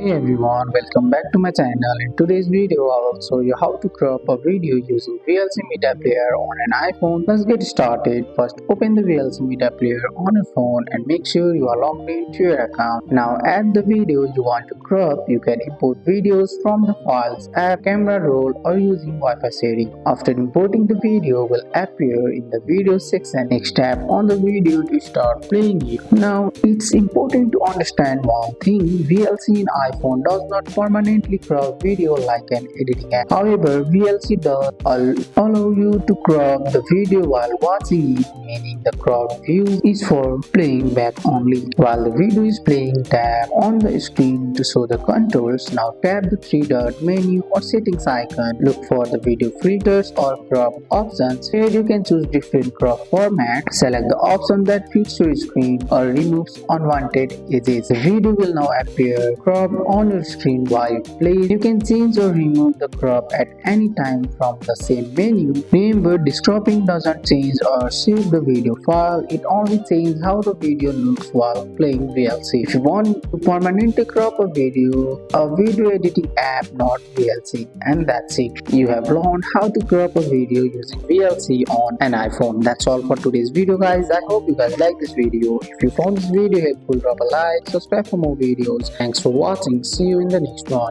Hey everyone, welcome back to my channel. In today's video, I will show you how to crop a video using VLC Media Player on an iPhone. Let's get started. First, open the VLC Media Player on your phone and make sure you are logged into your account. Now, add the video you want to crop. You can import videos from the files app, camera roll, or using Wi-Fi setting. After importing, the video will appear in the video section. Next, tap on the video to start playing it. Now, it's important to understand one thing. VLC in iPhone does not permanently crop video like an editing app. However, VLC does allow you to crop the video while watching it, meaning the cropped view is for playing back only. While the video is playing, tap on the screen to show the controls. Now tap the three-dot menu or settings icon. Look for the video filters or crop options. Here you can choose different crop formats. Select the option that fits your screen or removes unwanted edges. The video will now appear cropped on your screen while it plays. You can change or remove the crop at any time from the same menu. Remember, this cropping doesn't change or save the video file. It only changes how the video looks while playing VLC. If you want to permanently crop a video editing app, not VLC. And that's it. You have learned how to crop a video using VLC on an iPhone. That's all for today's video, guys. I hope you guys like this video. If you found this video helpful, drop a like, subscribe for more videos. Thanks for watching. See you in the next one.